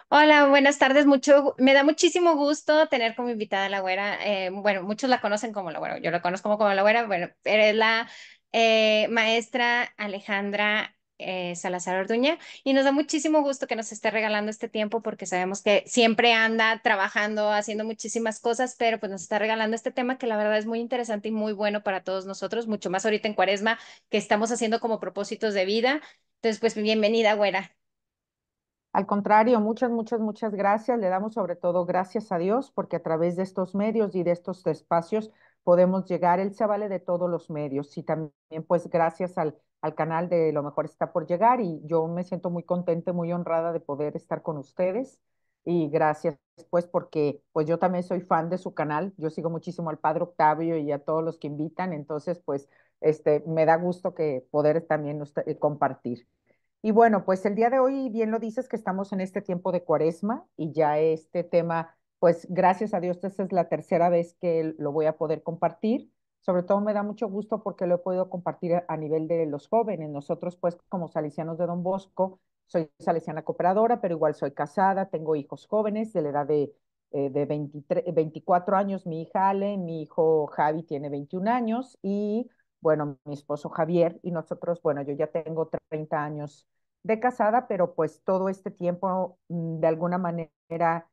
Hola, buenas tardes. Me da muchísimo gusto tener como invitada a la güera. Bueno, muchos la conocen como la güera. Yo la conozco como la güera. Bueno, eres la maestra Alejandra Salazar Orduña y nos da muchísimo gusto que nos esté regalando este tiempo porque sabemos que siempre anda trabajando, haciendo muchísimas cosas, pero pues nos está regalando este tema que la verdad es muy interesante y muy bueno para todos nosotros, mucho más ahorita en Cuaresma que estamos haciendo como propósitos de vida. Entonces, pues bienvenida, güera. Al contrario, muchas gracias. Le damos sobre todo gracias a Dios porque a través de estos medios y de estos espacios podemos llegar. Él se vale de todos los medios y también pues gracias al canal de Lo Mejor Está por Llegar y yo me siento muy contenta, muy honrada de poder estar con ustedes y gracias pues porque pues yo también soy fan de su canal. Yo sigo muchísimo al Padre Octavio y a todos los que invitan, entonces pues me da gusto que poder también compartir. Y bueno, pues el día de hoy, bien lo dices, que estamos en este tiempo de Cuaresma y ya este tema, pues gracias a Dios, esta es la tercera vez que lo voy a poder compartir. Sobre todo me da mucho gusto porque lo he podido compartir a nivel de los jóvenes. Nosotros, pues, como salesianos de Don Bosco, soy salesiana cooperadora, pero igual soy casada, tengo hijos jóvenes de la edad de 23, 24 años, mi hija Ale, mi hijo Javi tiene 21 años y bueno, mi esposo Javier y nosotros, bueno, yo ya tengo 30 años de casada, pero pues todo este tiempo de alguna manera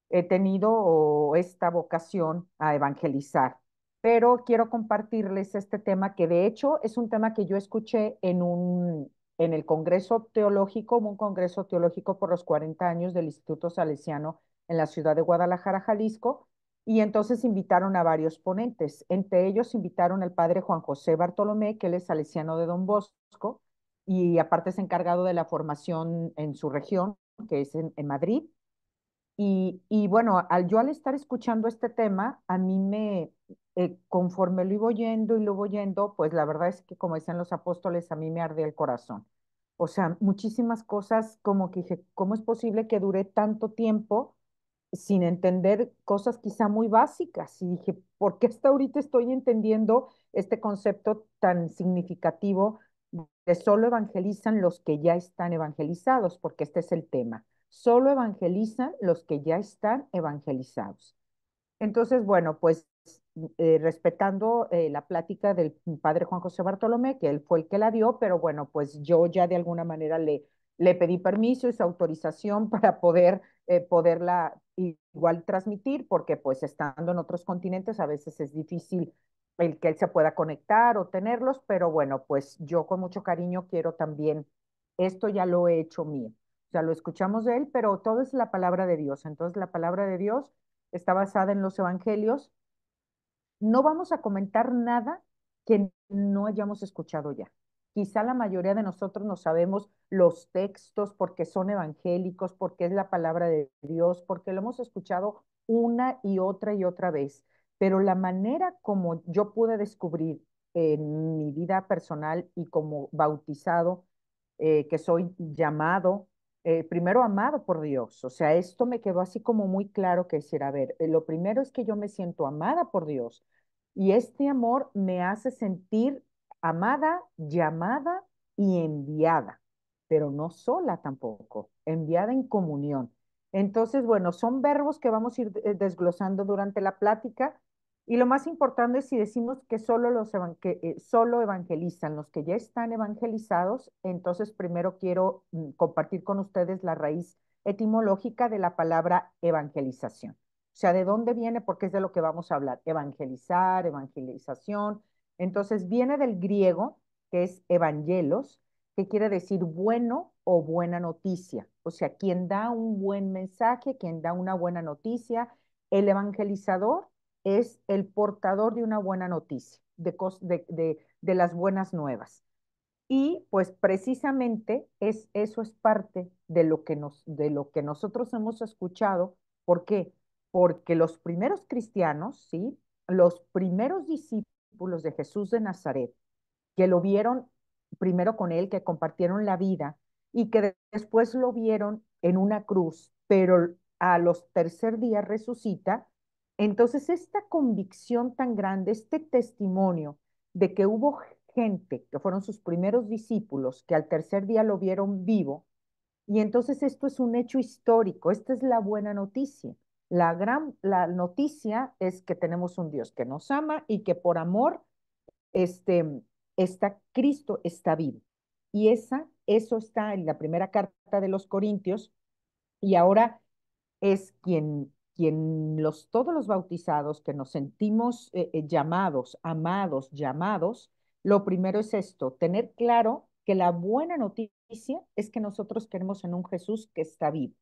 he tenido esta vocación a evangelizar. Pero quiero compartirles este tema que de hecho es un tema que yo escuché en el Congreso Teológico, un Congreso Teológico por los 40 años del Instituto Salesiano en la ciudad de Guadalajara, Jalisco, y entonces invitaron a varios ponentes. Entre ellos invitaron al padre Juan José Bartolomé, que él es salesiano de Don Bosco, y aparte es encargado de la formación en su región, que es en Madrid. Y bueno, yo al estar escuchando este tema, a mí conforme lo iba oyendo y lo iba oyendo, pues la verdad es que como decían los apóstoles, a mí me ardía el corazón. O sea, muchísimas cosas como que dije, ¿cómo es posible que dure tanto tiempo sin entender cosas quizá muy básicas? Y dije, ¿por qué hasta ahorita estoy entendiendo este concepto tan significativo de solo evangelizan los que ya están evangelizados? Porque este es el tema. Solo evangelizan los que ya están evangelizados. Entonces, bueno, pues respetando la plática del padre Juan José Bartolomé, que él fue el que la dio, pero bueno, pues yo ya de alguna manera le pedí permiso y su autorización para poderla igual transmitir, porque pues estando en otros continentes a veces es difícil el que él se pueda conectar o tenerlos, pero bueno, pues yo con mucho cariño quiero también, esto ya lo he hecho mío. O sea, lo escuchamos de él, pero todo es la palabra de Dios. Entonces, la palabra de Dios está basada en los evangelios. No vamos a comentar nada que no hayamos escuchado ya. Quizá la mayoría de nosotros no sabemos los textos porque son evangélicos, porque es la palabra de Dios, porque lo hemos escuchado una y otra vez. Pero la manera como yo pude descubrir en mi vida personal y como bautizado, que soy llamado, primero amado por Dios. O sea, esto me quedó así como muy claro que decir, a ver, lo primero es que yo me siento amada por Dios y este amor me hace sentir amada, llamada y enviada, pero no sola tampoco, enviada en comunión. Entonces, bueno, son verbos que vamos a ir desglosando durante la plática. Y lo más importante es si decimos que solo evangelizan los que ya están evangelizados, entonces primero quiero compartir con ustedes la raíz etimológica de la palabra evangelización. O sea, ¿de dónde viene? Porque es de lo que vamos a hablar. Evangelizar, evangelización. Entonces viene del griego, que es evangelos, que quiere decir bueno o buena noticia. O sea, quien da un buen mensaje, quien da una buena noticia. El evangelizador es el portador de una buena noticia, de las buenas nuevas. Y pues precisamente eso es parte de lo que nosotros hemos escuchado. ¿Por qué? Porque los primeros cristianos, ¿sí? Los primeros discípulos de Jesús de Nazaret, que lo vieron primero con él, que compartieron la vida y que después lo vieron en una cruz, pero a los tercer días resucita. Entonces, esta convicción tan grande, este testimonio de que hubo gente que fueron sus primeros discípulos, que al tercer día lo vieron vivo, Y entonces esto es un hecho histórico, esta es la buena noticia. La noticia es que tenemos un Dios que nos ama y que por amor este, Cristo está vivo. Y eso está en la primera carta de los Corintios, y ahora es todos los bautizados que nos sentimos llamados, amados, llamados, lo primero es esto, tener claro que la buena noticia es que nosotros queremos en un Jesús que está vivo.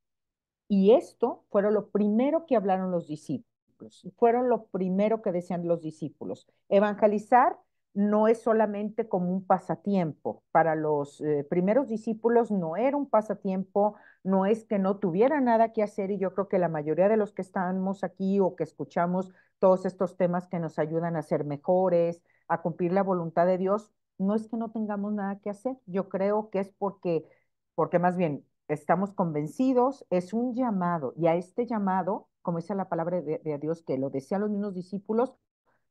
Y esto fueron lo primero que hablaron los discípulos, fueron lo primero que decían los discípulos. Evangelizar no es solamente como un pasatiempo. Para los primeros discípulos no era un pasatiempo, no es que no tuvieran nada que hacer, y yo creo que la mayoría de los que estamos aquí o que escuchamos todos estos temas que nos ayudan a ser mejores, a cumplir la voluntad de Dios, no es que no tengamos nada que hacer. Yo creo que es porque más bien estamos convencidos, es un llamado, y a este llamado, como dice la palabra de Dios, que lo decían los mismos discípulos,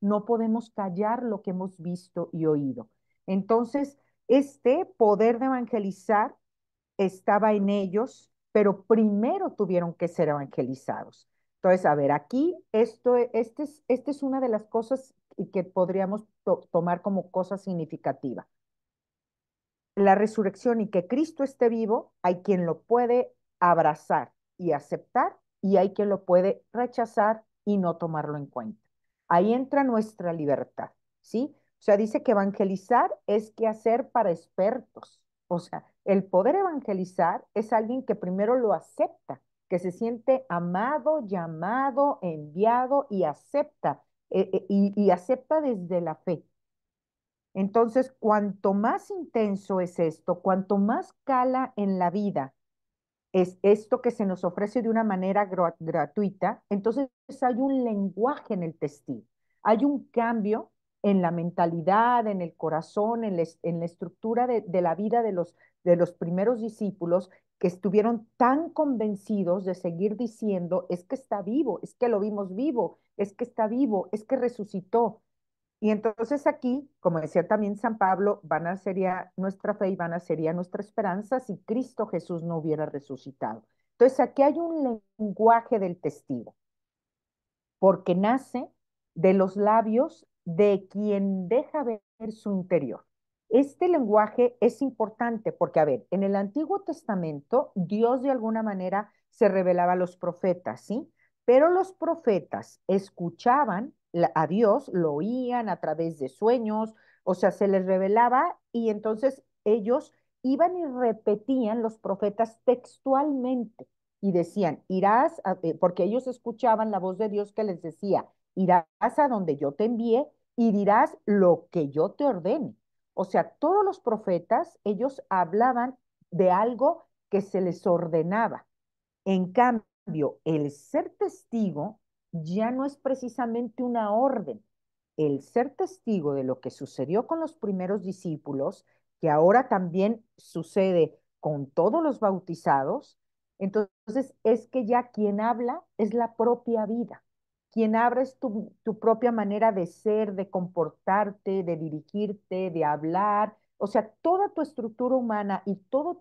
no podemos callar lo que hemos visto y oído. Entonces, este poder de evangelizar estaba en ellos, pero primero tuvieron que ser evangelizados. Entonces, a ver, aquí esta es una de las cosas que podríamos tomar como cosa significativa. La resurrección y que Cristo esté vivo, hay quien lo puede abrazar y aceptar, y hay quien lo puede rechazar y no tomarlo en cuenta. Ahí entra nuestra libertad, ¿sí? O sea, dice que evangelizar es que hacer para expertos. O sea, el poder evangelizar es alguien que primero lo acepta, que se siente amado, llamado, enviado y acepta, y acepta desde la fe. Entonces, cuanto más intenso es esto, cuanto más cala en la vida es esto que se nos ofrece de una manera gratuita, entonces hay un lenguaje en el testigo, hay un cambio en la mentalidad, en el corazón, en la estructura de la vida de los primeros discípulos, que estuvieron tan convencidos de seguir diciendo, es que está vivo, es que lo vimos vivo, es que está vivo, es que resucitó. Y entonces aquí, como decía también San Pablo, vana sería nuestra fe y vana sería nuestra esperanza si Cristo Jesús no hubiera resucitado. Entonces aquí hay un lenguaje del testigo, porque nace de los labios de quien deja ver su interior. Este lenguaje es importante porque, a ver, en el Antiguo Testamento Dios de alguna manera se revelaba a los profetas, ¿sí? Pero los profetas escuchaban a Dios, lo oían a través de sueños, o sea, se les revelaba, y entonces ellos iban y repetían los profetas textualmente y decían, porque ellos escuchaban la voz de Dios que les decía, irás a donde yo te envíe y dirás lo que yo te ordene. O sea, todos los profetas, ellos hablaban de algo que se les ordenaba. En cambio, el ser testigo ya no es precisamente una orden. El ser testigo de lo que sucedió con los primeros discípulos, que ahora también sucede con todos los bautizados, entonces es que ya quien habla es la propia vida. Quien habla es tu propia manera de ser, de comportarte, de dirigirte, de hablar. O sea, toda tu estructura humana y todo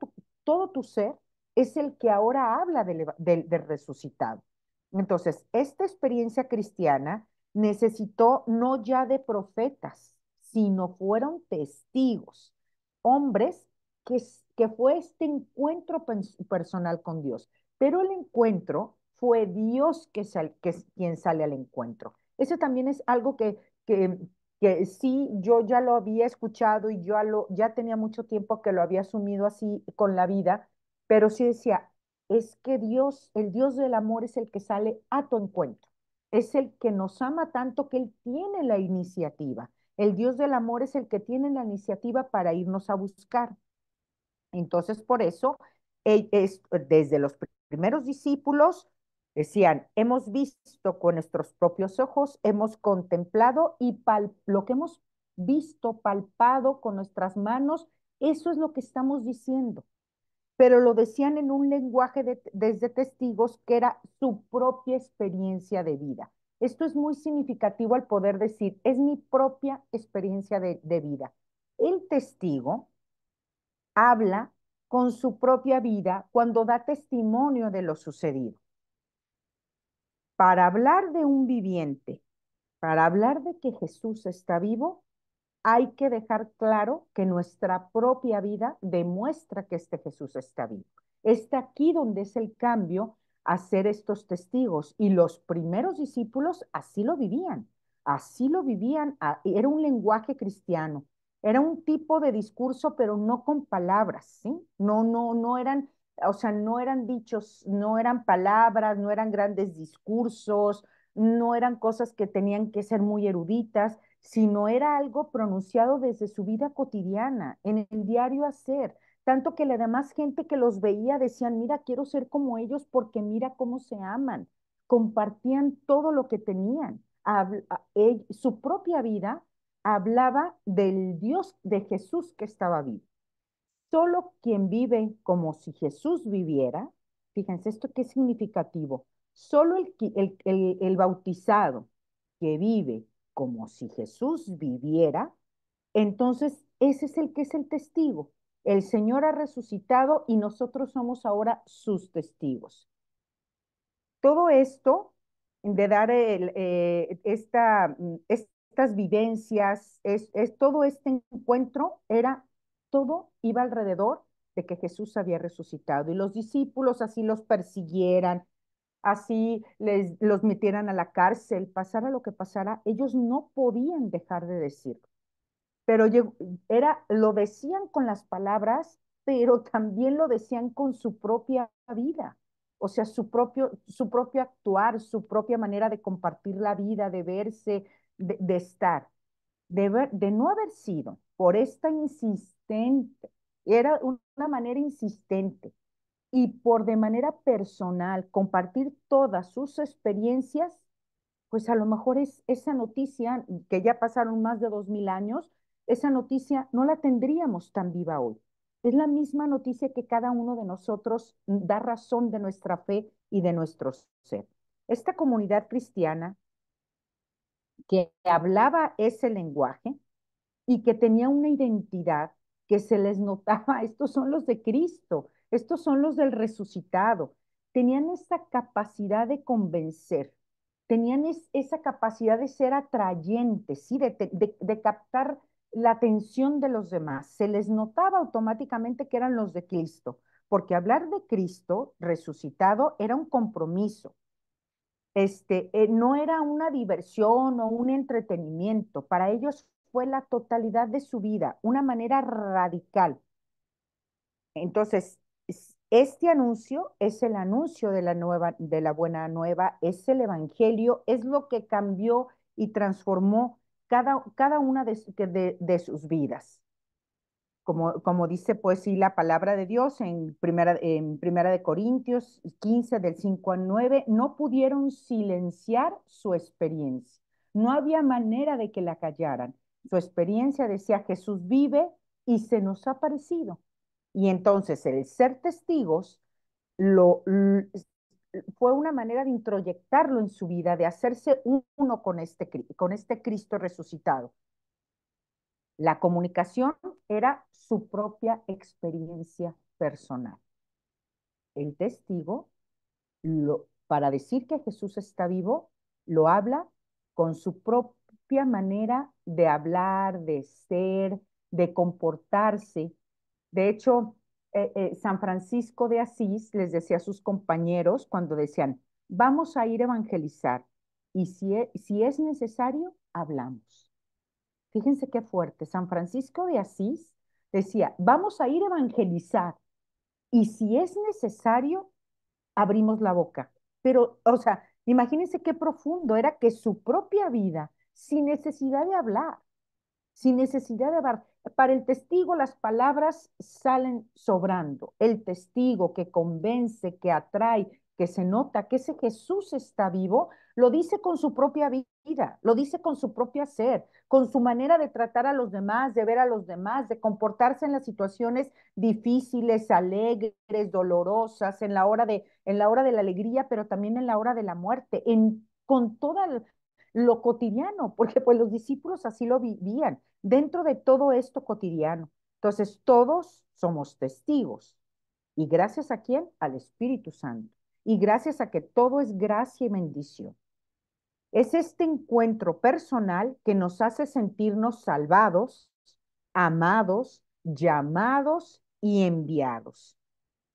tu ser es el que ahora habla del resucitado. Entonces, esta experiencia cristiana necesitó no ya de profetas, sino fueron testigos, hombres que, que fue este encuentro personal con Dios. Pero el encuentro fue Dios que es quien sale al encuentro. Eso también es algo que sí, yo ya lo había escuchado y ya tenía mucho tiempo que lo había asumido así con la vida, pero sí decía, es que Dios, el Dios del amor es el que sale a tu encuentro. Es el que nos ama tanto que Él tiene la iniciativa. El Dios del amor es el que tiene la iniciativa para irnos a buscar. Entonces, por eso, desde los primeros discípulos decían, hemos visto con nuestros propios ojos, hemos contemplado y lo que hemos visto, palpado con nuestras manos, eso es lo que estamos diciendo. Pero lo decían en un lenguaje desde testigos que era su propia experiencia de vida. Esto es muy significativo al poder decir, es mi propia experiencia de vida. El testigo habla con su propia vida cuando da testimonio de lo sucedido. Para hablar de un viviente, para hablar de que Jesús está vivo, hay que dejar claro que nuestra propia vida demuestra que este Jesús está vivo. Está aquí donde es el cambio a ser estos testigos. Y los primeros discípulos así lo vivían, era un lenguaje cristiano, era un tipo de discurso, pero no con palabras, ¿sí? No eran, o sea, no eran dichos, no eran palabras, no eran grandes discursos, no eran cosas que tenían que ser muy eruditas, sino era algo pronunciado desde su vida cotidiana, en el diario hacer, tanto que la demás gente que los veía decían, mira, quiero ser como ellos porque mira cómo se aman, compartían todo lo que tenían. Su propia vida hablaba del Dios de Jesús que estaba vivo. Solo quien vive como si Jesús viviera, fíjense esto qué significativo, solo el bautizado que vive como si Jesús viviera, entonces ese es el que es el testigo. El Señor ha resucitado y nosotros somos ahora sus testigos. Todo esto de dar estas vivencias, todo este encuentro todo iba alrededor de que Jesús había resucitado y los discípulos así los persiguieran, así los metieran a la cárcel, pasara lo que pasara, ellos no podían dejar de decirlo, pero lo decían con las palabras, pero también lo decían con su propia vida. O sea, su propio actuar, su propia manera de compartir la vida, de verse, de estar. De no haber sido por esta insistente, era una manera insistente y por de manera personal compartir todas sus experiencias, pues a lo mejor esa noticia, que ya pasaron más de 2000 años, esa noticia no la tendríamos tan viva hoy. Es la misma noticia que cada uno de nosotros da razón de nuestra fe y de nuestro ser. Esta comunidad cristiana que hablaba ese lenguaje y que tenía una identidad que se les notaba, estos son los de Cristo, estos son los del resucitado, tenían esa capacidad de convencer, tenían esa capacidad de ser atrayentes, ¿sí? De captar la atención de los demás, se les notaba automáticamente que eran los de Cristo, porque hablar de Cristo resucitado era un compromiso, no era una diversión o un entretenimiento, para ellos fue la totalidad de su vida, una manera radical. Entonces, este anuncio es el anuncio de la buena nueva, es el evangelio, es lo que cambió y transformó cada una de sus vidas. Como dice pues sí la palabra de Dios en primera de Corintios 15 del 5 al 9, no pudieron silenciar su experiencia. No había manera de que la callaran. Su experiencia decía, Jesús vive y se nos ha parecido. Y entonces el ser testigos lo, fue una manera de introyectarlo en su vida, de hacerse uno con este Cristo resucitado. La comunicación era su propia experiencia personal. El testigo, para decir que Jesús está vivo, lo habla con su propia manera de hablar, de ser, de comportarse. De hecho, San Francisco de Asís les decía a sus compañeros cuando decían, vamos a ir a evangelizar y si es necesario, hablamos. Fíjense qué fuerte. San Francisco de Asís decía, vamos a ir a evangelizar y si es necesario, abrimos la boca. Pero, o sea, imagínense qué profundo era que su propia vida, sin necesidad de hablar, sin necesidad de hablar. Para el testigo las palabras salen sobrando. El testigo que convence, que atrae, que se nota que ese Jesús está vivo, lo dice con su propia vida, lo dice con su propio ser, con su manera de tratar a los demás, de ver a los demás, de comportarse en las situaciones difíciles, alegres, dolorosas, en la hora de la alegría, pero también en la hora de la muerte, con toda lo cotidiano, porque pues los discípulos así lo vivían, dentro de todo esto cotidiano. Entonces, todos somos testigos. ¿Y gracias a quién? Al Espíritu Santo. Y gracias a que todo es gracia y bendición. Es este encuentro personal que nos hace sentirnos salvados, amados, llamados y enviados.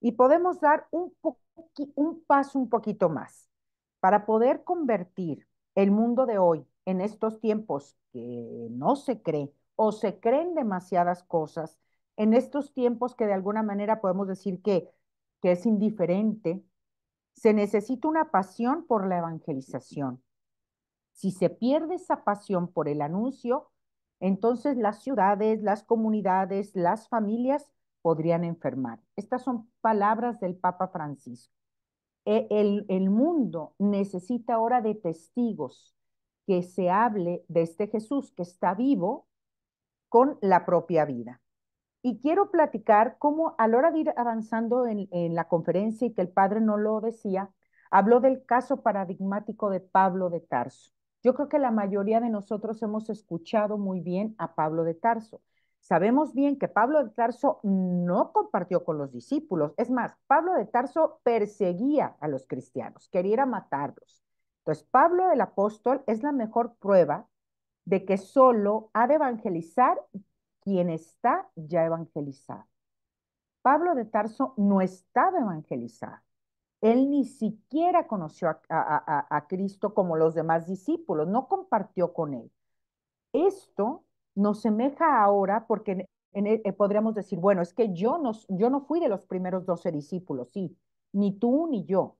Y podemos dar un paso un poquito más para poder convertir el mundo de hoy en estos tiempos que no se cree o se creen demasiadas cosas, en estos tiempos que de alguna manera podemos decir que es indiferente, se necesita una pasión por la evangelización. Si se pierde esa pasión por el anuncio, entonces las ciudades, las comunidades, las familias podrían enfermar. Estas son palabras del Papa Francisco. El mundo necesita ahora de testigos que se hable de este Jesús que está vivo con la propia vida. Y quiero platicar cómo a la hora de ir avanzando en la conferencia y que el padre no lo decía, habló del caso paradigmático de Pablo de Tarso. Yo creo que la mayoría de nosotros hemos escuchado muy bien a Pablo de Tarso. Sabemos bien que Pablo de Tarso no compartió con los discípulos. Es más, Pablo de Tarso perseguía a los cristianos, quería ir a matarlos. Entonces, Pablo el apóstol es la mejor prueba de que solo ha de evangelizar quien está ya evangelizado. Pablo de Tarso no estaba evangelizado. Él ni siquiera conoció a Cristo como los demás discípulos, no compartió con él. Esto nos semeja ahora porque podríamos decir, bueno, es que yo no fui de los primeros 12 discípulos, sí, ni tú ni yo.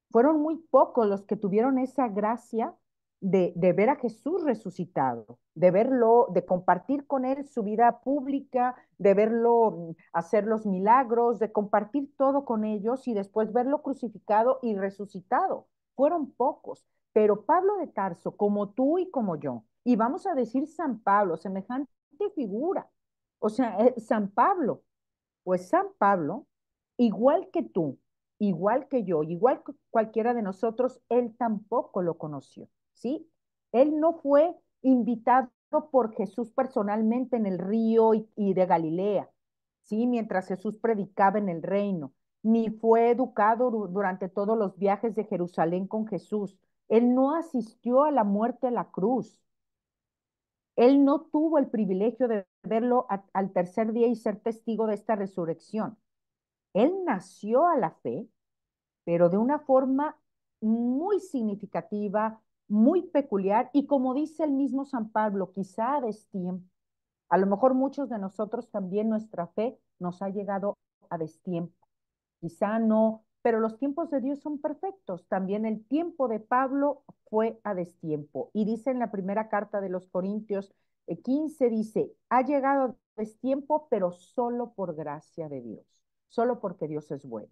Fueron muy pocos los que tuvieron esa gracia de ver a Jesús resucitado, de verlo, de compartir con él su vida pública, de verlo hacer los milagros, de compartir todo con ellos y después verlo crucificado y resucitado. Fueron pocos, pero Pablo de Tarso, como tú y como yo, y vamos a decir San Pablo, semejante figura, o sea, San Pablo, pues San Pablo, igual que tú, igual que yo, igual que cualquiera de nosotros, él tampoco lo conoció, ¿sí? Él no fue invitado por Jesús personalmente en el río y de Galilea, ¿sí? Mientras Jesús predicaba en el reino, ni fue educado durante todos los viajes de Jerusalén con Jesús. Él no asistió a la muerte de la cruz. Él no tuvo el privilegio de verlo al tercer día y ser testigo de esta resurrección. Él nació a la fe, pero de una forma muy significativa, muy peculiar y como dice el mismo San Pablo, quizá a destiempo. A lo mejor muchos de nosotros también nuestra fe nos ha llegado a destiempo. Quizá no, pero los tiempos de Dios son perfectos. También el tiempo de Pablo fue a destiempo. Y dice en la primera carta de los Corintios 15, dice, ha llegado a destiempo, pero solo por gracia de Dios, solo porque Dios es bueno.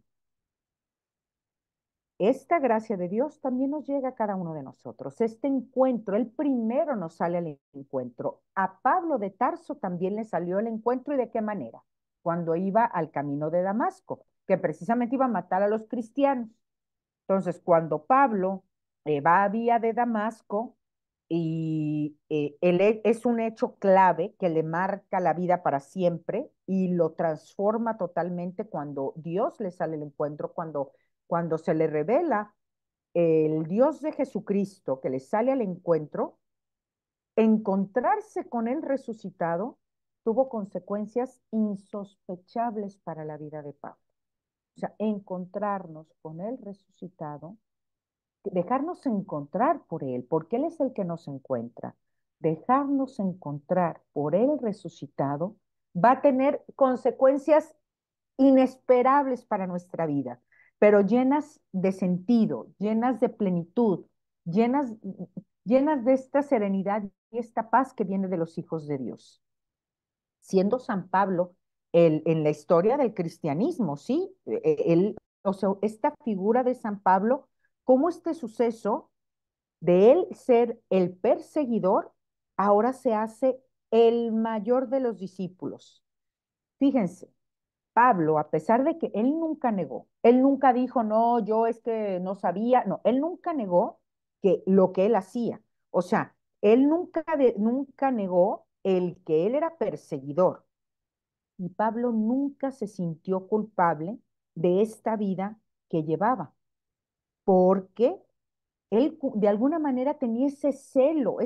Esta gracia de Dios también nos llega a cada uno de nosotros. Este encuentro, el primero nos sale al encuentro. A Pablo de Tarso también le salió el encuentro y de qué manera. Cuando iba al camino de Damasco, que precisamente iba a matar a los cristianos. Entonces, cuando Pablo va a vía de Damasco, y es un hecho clave que le marca la vida para siempre y lo transforma totalmente cuando Dios le sale el encuentro, cuando se le revela el Dios de Jesucristo que le sale al encuentro, encontrarse con él resucitado tuvo consecuencias insospechables para la vida de Pablo. O sea, encontrarnos con él resucitado, dejarnos encontrar por él, porque él es el que nos encuentra. Dejarnos encontrar por él resucitado va a tener consecuencias inesperables para nuestra vida, pero llenas de sentido, llenas de plenitud, llenas, llenas de esta serenidad y esta paz que viene de los hijos de Dios. Siendo San Pablo en la historia del cristianismo, ¿sí? O sea, esta figura de San Pablo, cómo este suceso de él ser el perseguidor, ahora se hace el mayor de los discípulos. Fíjense, Pablo, a pesar de que él nunca negó, él nunca dijo, no, yo es que no sabía, no, él nunca negó que lo que él hacía. O sea, él nunca negó el que él era perseguidor. Y Pablo nunca se sintió culpable de esta vida que llevaba, porque él de alguna manera tenía ese celo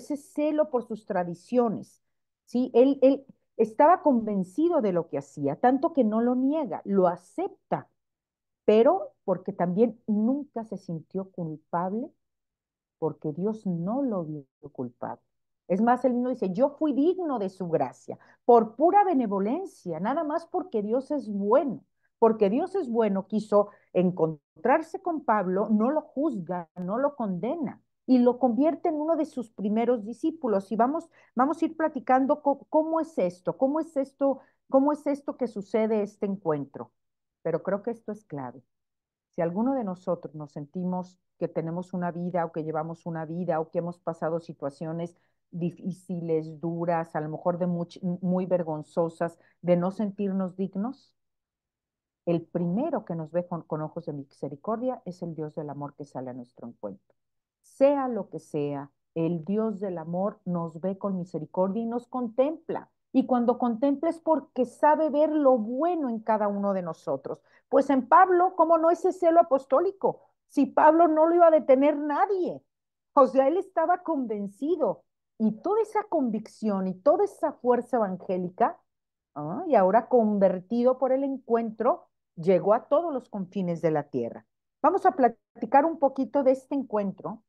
por sus tradiciones, ¿sí? Él estaba convencido de lo que hacía, tanto que no lo niega, lo acepta, pero porque también nunca se sintió culpable porque Dios no lo vio culpable. Es más, él mismo dice, yo fui digno de su gracia, por pura benevolencia, nada más porque Dios es bueno. Porque Dios es bueno, quiso encontrarse con Pablo, no lo juzga, no lo condena y lo convierte en uno de sus primeros discípulos. Y vamos a ir platicando cómo es esto, cómo es esto que sucede este encuentro. Pero creo que esto es clave. Si alguno de nosotros nos sentimos que tenemos una vida o que llevamos una vida o que hemos pasado situaciones difíciles, duras, a lo mejor de muy vergonzosas, de no sentirnos dignos, el primero que nos ve con ojos de misericordia es el Dios del amor que sale a nuestro encuentro. Sea lo que sea, el Dios del amor nos ve con misericordia y nos contempla. Y cuando contempla es porque sabe ver lo bueno en cada uno de nosotros. Pues en Pablo, ¿cómo no ese celo apostólico? Si Pablo no lo iba a detener nadie. O sea, él estaba convencido. Y toda esa convicción y toda esa fuerza evangélica, y ahora convertido por el encuentro, llegó a todos los confines de la tierra. Vamos a platicar un poquito de este encuentro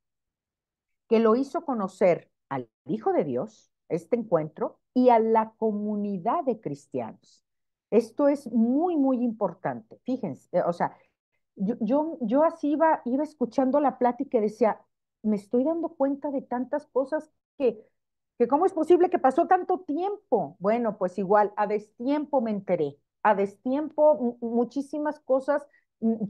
que lo hizo conocer al Hijo de Dios, este encuentro, y a la comunidad de cristianos. Esto es muy, muy importante. Fíjense, o sea, yo así iba escuchando la plática y decía, me estoy dando cuenta de tantas cosas que cómo es posible que pasó tanto tiempo. Bueno, pues igual, a destiempo me enteré, a destiempo muchísimas cosas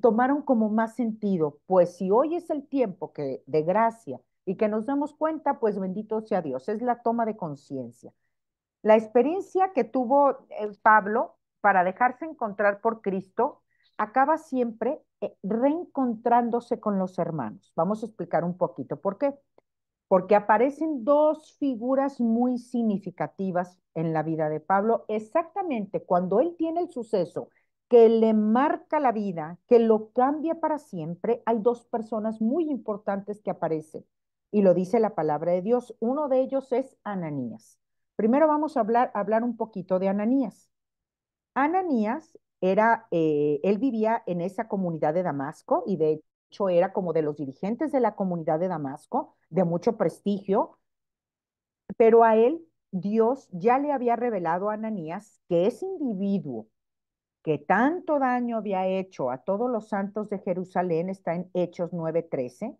tomaron como más sentido. Pues si hoy es el tiempo que de gracia y que nos damos cuenta, pues bendito sea Dios, es la toma de conciencia. La experiencia que tuvo Pablo para dejarse encontrar por Cristo acaba siempre reencontrándose con los hermanos. Vamos a explicar un poquito por qué. Porque aparecen dos figuras muy significativas en la vida de Pablo, exactamente cuando él tiene el suceso que le marca la vida, que lo cambia para siempre, hay dos personas muy importantes que aparecen y lo dice la palabra de Dios. Uno de ellos es Ananías. Primero vamos a hablar un poquito de Ananías. Ananías él vivía en esa comunidad de Damasco y de hecho era como de los dirigentes de la comunidad de Damasco, de mucho prestigio, pero a él Dios ya le había revelado a Ananías que ese individuo que tanto daño había hecho a todos los santos de Jerusalén, está en Hechos 9:13,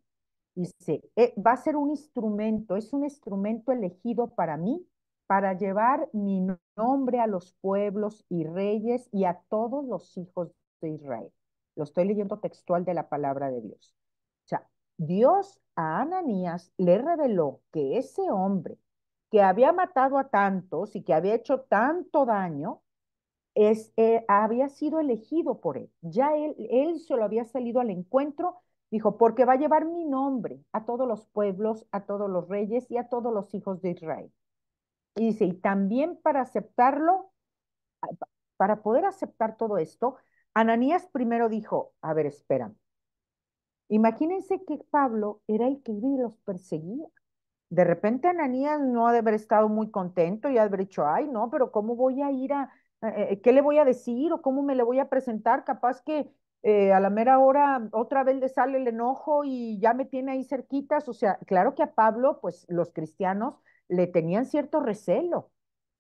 dice, va a ser un instrumento, es un instrumento elegido para mí, para llevar mi nombre a los pueblos y reyes y a todos los hijos de Israel. Lo estoy leyendo textual de la palabra de Dios. O sea, Dios a Ananías le reveló que ese hombre que había matado a tantos y que había hecho tanto daño, había sido elegido por él. Ya él se lo había salido al encuentro, dijo, porque va a llevar mi nombre a todos los pueblos, a todos los reyes y a todos los hijos de Israel. Y dice, y también para aceptarlo, para poder aceptar todo esto, Ananías primero dijo, a ver, espera, imagínense que Pablo era el que iba y los perseguía. De repente Ananías no ha de haber estado muy contento y ha de haber dicho, ay, no, pero ¿cómo voy a ir qué le voy a decir o cómo me le voy a presentar? Capaz que a la mera hora otra vez le sale el enojo y ya me tiene ahí cerquitas. O sea, claro que a Pablo, pues los cristianos le tenían cierto recelo.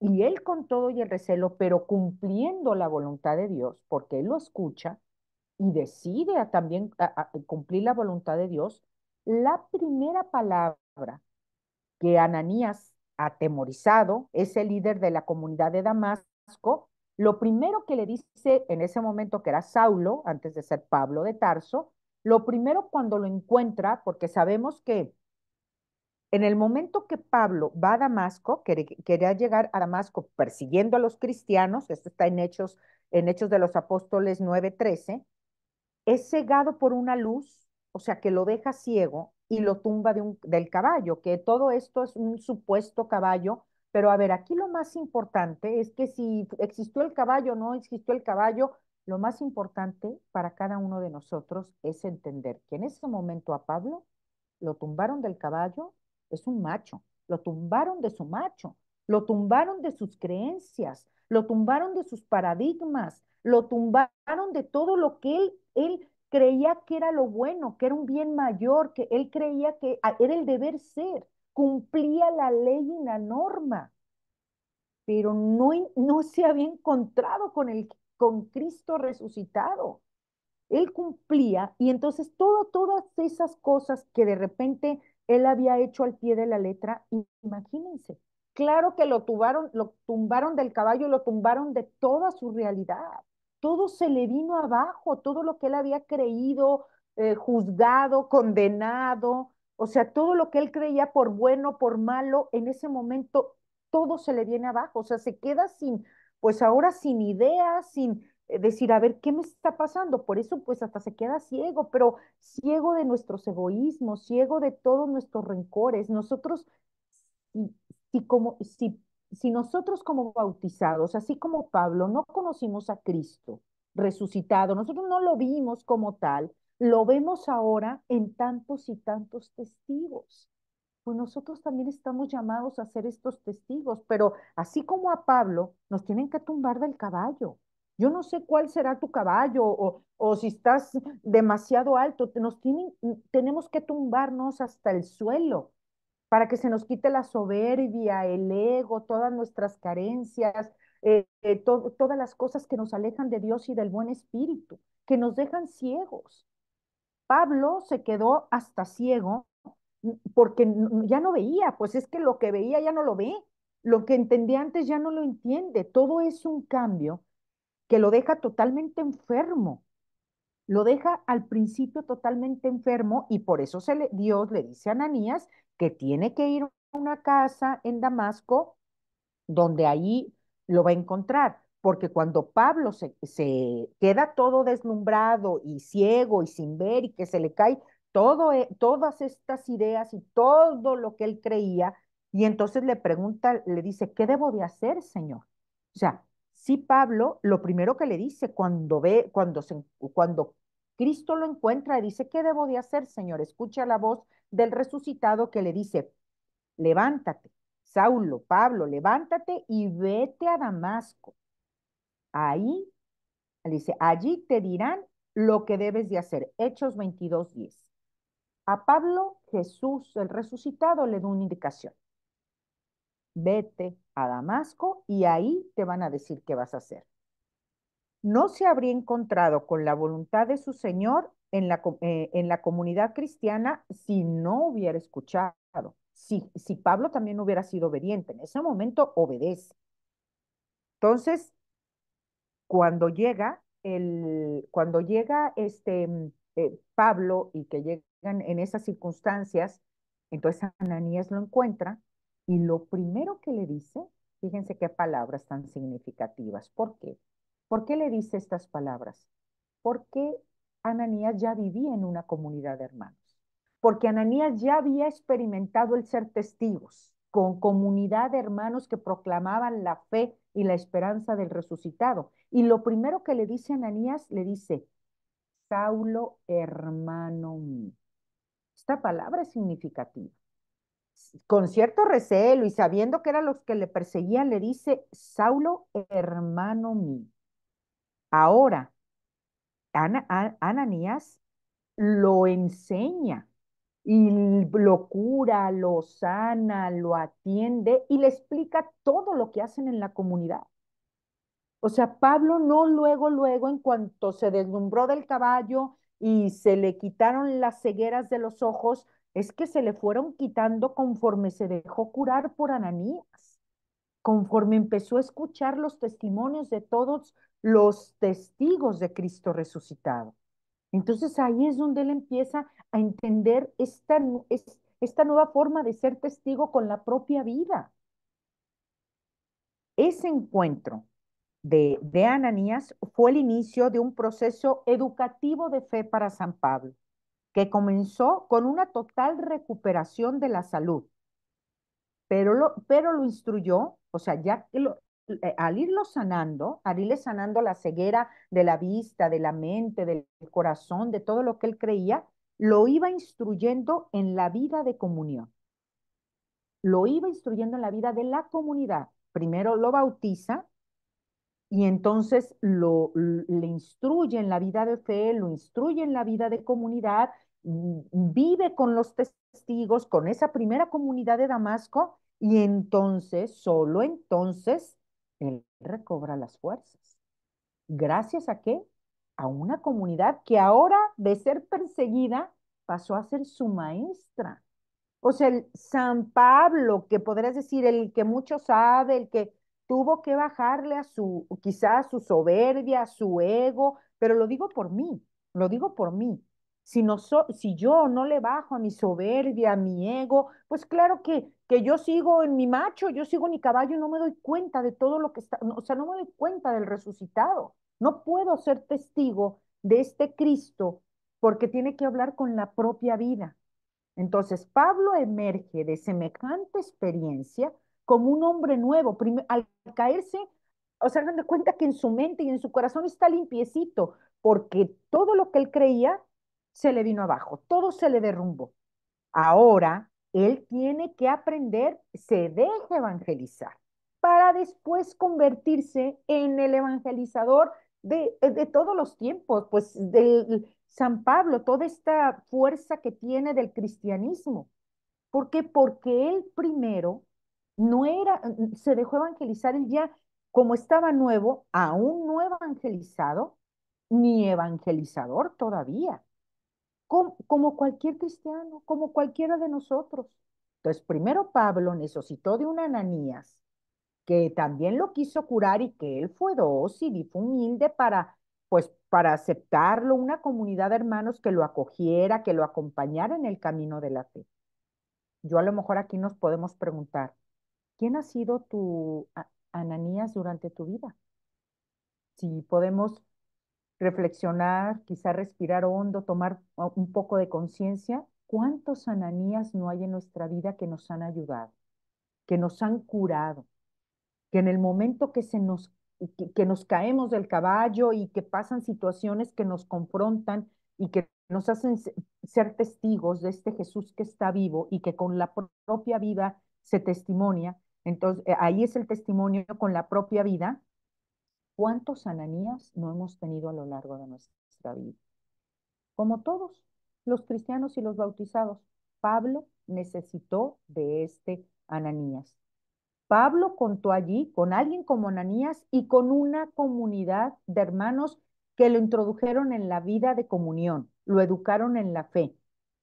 Y él con todo y el recelo, pero cumpliendo la voluntad de Dios, porque él lo escucha y decide también cumplir la voluntad de Dios, la primera palabra que Ananías, atemorizado, es el líder de la comunidad de Damasco, lo primero que le dice en ese momento, que era Saulo, antes de ser Pablo de Tarso, lo primero cuando lo encuentra, porque sabemos que en el momento que Pablo va a Damasco, quería llegar a Damasco persiguiendo a los cristianos, esto está en Hechos de los Apóstoles 9:13, es cegado por una luz, o sea, que lo deja ciego y lo tumba del caballo, que todo esto es un supuesto caballo, pero a ver, aquí lo más importante es que si existió el caballo o no existió el caballo, Lo más importante para cada uno de nosotros es entender que en ese momento a Pablo lo tumbaron del caballo, es un macho, lo tumbaron de su macho, lo tumbaron de sus creencias, lo tumbaron de sus paradigmas, lo tumbaron de todo lo que él creía que era lo bueno, que era un bien mayor, que él creía que era el deber ser, cumplía la ley y la norma, pero no se había encontrado con Cristo resucitado. Él cumplía y entonces todas esas cosas que de repente él había hecho al pie de la letra, imagínense, claro que lo tumbaron del caballo, lo tumbaron de toda su realidad. Todo se le vino abajo, todo lo que él había creído, juzgado, condenado, o sea, todo lo que él creía por bueno, por malo, en ese momento todo se le viene abajo, o sea, se queda sin, pues ahora sin ideas, sin decir, a ver, ¿qué me está pasando? Por eso, pues hasta se queda ciego, pero ciego de nuestros egoísmos, ciego de todos nuestros rencores. Nosotros, si, si nosotros como bautizados, así como Pablo, no conocimos a Cristo resucitado, nosotros no lo vimos como tal, lo vemos ahora en tantos y tantos testigos. Pues nosotros también estamos llamados a ser estos testigos, pero así como a Pablo, nos tienen que tumbar del caballo. Yo no sé cuál será tu caballo o si estás demasiado alto, tenemos que tumbarnos hasta el suelo para que se nos quite la soberbia, el ego, todas nuestras carencias, todas las cosas que nos alejan de Dios y del buen espíritu, que nos dejan ciegos. Pablo se quedó hasta ciego porque ya no veía, pues es que lo que veía ya no lo ve, lo que entendía antes ya no lo entiende, todo es un cambio que lo deja totalmente enfermo, lo deja al principio totalmente enfermo y por eso Dios le dice a Ananías que tiene que ir a una casa en Damasco donde ahí lo va a encontrar, porque cuando Pablo se queda todo deslumbrado y ciego y sin ver y que se le cae todas estas ideas y todo lo que él creía, y entonces le pregunta, le dice, ¿qué debo de hacer, Señor? O sea, sí, Pablo, lo primero que le dice cuando Cristo lo encuentra, dice, ¿qué debo de hacer, Señor? Escucha la voz del resucitado que le dice, levántate, Saulo, Pablo, levántate y vete a Damasco. Ahí, dice, allí te dirán lo que debes de hacer. Hechos 22:10. A Pablo, Jesús, el resucitado, le da una indicación. Vete a Damasco y ahí te van a decir qué vas a hacer. No se habría encontrado con la voluntad de su Señor en la comunidad cristiana si no hubiera escuchado. Si Pablo también hubiera sido obediente, en ese momento obedece. Entonces, cuando llega Pablo y que llegan en esas circunstancias, entonces Ananías lo encuentra y lo primero que le dice, fíjense qué palabras tan significativas. ¿Por qué? ¿Por qué le dice estas palabras? Porque Ananías ya vivía en una comunidad de hermanos, porque Ananías ya había experimentado el ser testigos con comunidad de hermanos que proclamaban la fe y la esperanza del resucitado. Y lo primero que le dice Ananías, le dice, Saulo, hermano mío. Esta palabra es significativa. Con cierto recelo y sabiendo que eran los que le perseguían, le dice, Saulo, hermano mío. Ahora, Ananías lo enseña y lo cura, lo sana, lo atiende y le explica todo lo que hacen en la comunidad. O sea, Pablo no luego, en cuanto se deslumbró del caballo y se le quitaron las cegueras de los ojos, es que se le fueron quitando conforme se dejó curar por Ananías, conforme empezó a escuchar los testimonios de todos los testigos de Cristo resucitado. Entonces ahí es donde él empieza a entender esta nueva forma de ser testigo con la propia vida. Ese encuentro de Ananías fue el inicio de un proceso educativo de fe para San Pablo, que comenzó con una total recuperación de la salud, pero lo instruyó, o sea, ya que al irlo sanando, al irle sanando la ceguera de la vista, de la mente, del corazón, de todo lo que él creía, lo iba instruyendo en la vida de comunión, lo iba instruyendo en la vida de la comunidad. Primero lo bautiza y entonces le instruye en la vida de fe, lo instruye en la vida de comunidad, vive con los testigos, con esa primera comunidad de Damasco, y entonces, solo entonces, él recobra las fuerzas. ¿Gracias a qué? A una comunidad que ahora, de ser perseguida, pasó a ser su maestra. O sea, el San Pablo, que podrías decir el que mucho sabe, el que tuvo que bajarle a su, quizás a su soberbia, a su ego, pero lo digo por mí, lo digo por mí. Si yo no le bajo a mi soberbia, a mi ego, pues claro que yo sigo en mi macho, yo sigo en mi caballo y no me doy cuenta de todo lo que está, o sea, no me doy cuenta del resucitado. No puedo ser testigo de este Cristo porque tiene que hablar con la propia vida. Entonces, Pablo emerge de semejante experiencia como un hombre nuevo. Al caerse, o sea, hagan de cuenta que en su mente y en su corazón está limpiecito, porque todo lo que él creía se le vino abajo, todo se le derrumbó. Ahora él tiene que aprender, se deja evangelizar para después convertirse en el evangelizador de todos los tiempos, pues del San Pablo, toda esta fuerza que tiene del cristianismo. ¿Por qué? Porque él primero no era, se dejó evangelizar, él ya como estaba nuevo, aún no evangelizado, ni evangelizador todavía como cualquier cristiano, como cualquiera de nosotros. Entonces, primero Pablo necesitó de un Ananías, que también lo quiso curar y que él fue dócil y fue humilde para, pues, para aceptarlo, una comunidad de hermanos que lo acogiera, que lo acompañara en el camino de la fe. Yo a lo mejor aquí nos podemos preguntar, ¿quién ha sido tu Ananías durante tu vida? Si podemos reflexionar, quizá respirar hondo, tomar un poco de conciencia. ¿Cuántos Ananías no hay en nuestra vida que nos han ayudado, que nos han curado, que en el momento que nos caemos del caballo y que pasan situaciones que nos confrontan y que nos hacen ser testigos de este Jesús que está vivo y que con la propia vida se testimonia? Entonces, ahí es el testimonio con la propia vida. ¿Cuántos Ananías no hemos tenido a lo largo de nuestra vida? Como todos los cristianos y los bautizados, Pablo necesitó de este Ananías. Pablo contó allí con alguien como Ananías y con una comunidad de hermanos que lo introdujeron en la vida de comunión, lo educaron en la fe.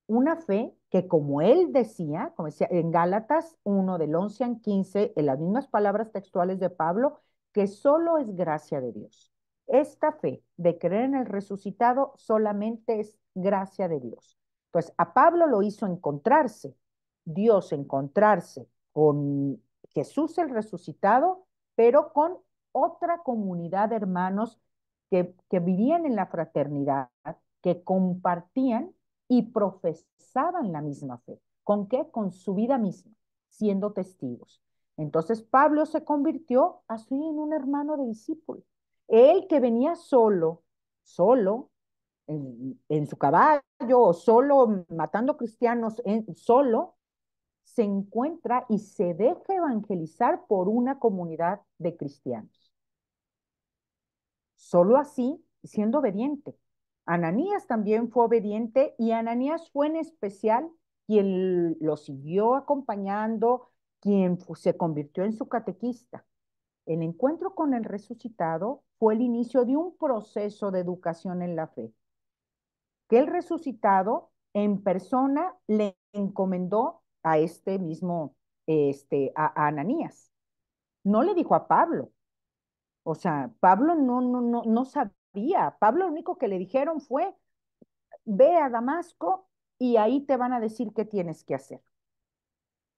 Una fe que, como él decía, como decía en Gálatas 1 del 11 al 15, en las mismas palabras textuales de Pablo, que solo es gracia de Dios. Esta fe de creer en el resucitado solamente es gracia de Dios. Pues a Pablo lo hizo encontrarse, Dios encontrarse con Jesús el resucitado, pero con otra comunidad de hermanos que vivían en la fraternidad, que compartían y profesaban la misma fe. ¿Con qué? Con su vida misma, siendo testigos. Entonces Pablo se convirtió así en un hermano de discípulo. Él que venía solo, en su caballo, o solo matando cristianos, solo, se encuentra y se deja evangelizar por una comunidad de cristianos. Solo así, siendo obediente. Ananías también fue obediente y Ananías fue en especial quien lo siguió acompañando, quien se convirtió en su catequista. El encuentro con el resucitado fue el inicio de un proceso de educación en la fe, que el resucitado en persona le encomendó a este mismo, a Ananías. No le dijo a Pablo. O sea, Pablo no sabía. Pablo lo único que le dijeron fue, ve a Damasco y ahí te van a decir qué tienes que hacer.